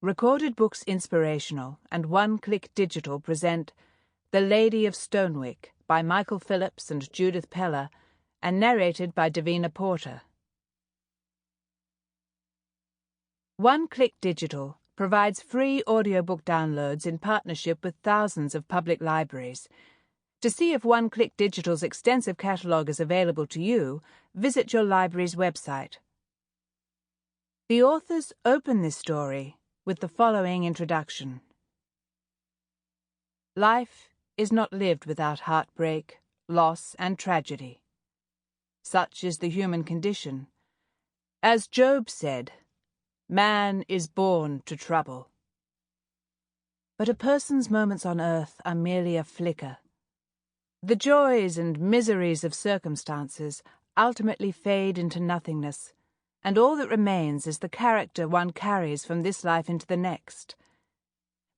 Recorded Books Inspirational and One Click Digital present The Lady of Stonewycke by Michael Phillips and Judith Pella, and narrated by Davina Porter. One Click Digital provides free audiobook downloads in partnership with thousands of public libraries. To see if One Click Digital's extensive catalogue is available to you, visit your library's website. The authors open this story with the following introduction. Life is not lived without heartbreak, loss, and tragedy. Such is the human condition. As Job said, "Man is born to trouble." But a person's moments on earth are merely a flicker. The joys and miseries of circumstances ultimately fade into nothingness, and all that remains is the character one carries from this life into the next.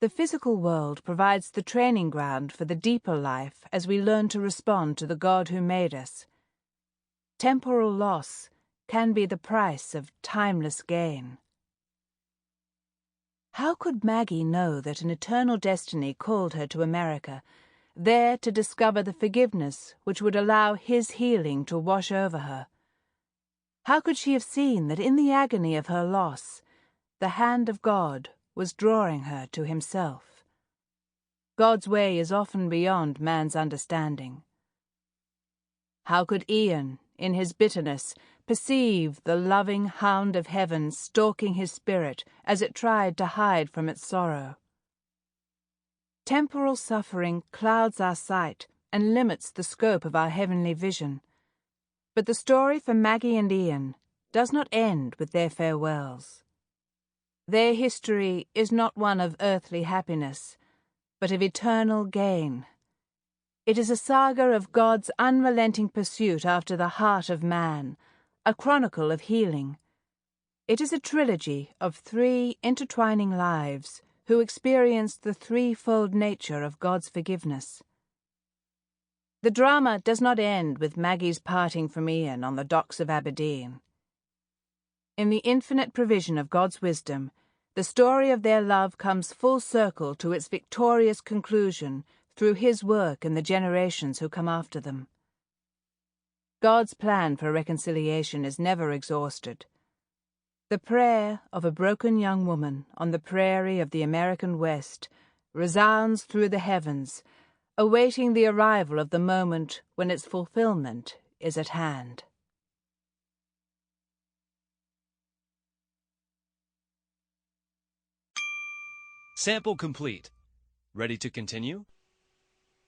The physical world provides the training ground for the deeper life as we learn to respond to the God who made us. Temporal loss can be the price of timeless gain. How could Maggie know that an eternal destiny called her to America, there to discover the forgiveness which would allow his healing to wash over her? How could she have seen that in the agony of her loss, the hand of God was drawing her to himself? God's way is often beyond man's understanding. How could Ian, in his bitterness, perceive the loving hound of heaven stalking his spirit as it tried to hide from its sorrow? Temporal suffering clouds our sight and limits the scope of our heavenly vision. But the story for Maggie and Ian does not end with their farewells. Their history is not one of earthly happiness, but of eternal gain. It is a saga of God's unrelenting pursuit after the heart of man, a chronicle of healing. It is a trilogy of three intertwining lives who experienced the threefold nature of God's forgiveness. The drama does not end with Maggie's parting from Ian on the docks of Aberdeen. In the infinite provision of God's wisdom, the story of their love comes full circle to its victorious conclusion through his work in the generations who come after them. God's plan for reconciliation is never exhausted. The prayer of a broken young woman on the prairie of the American West resounds through the heavens, awaiting the arrival of the moment when its fulfillment is at hand. Sample complete. Ready to continue?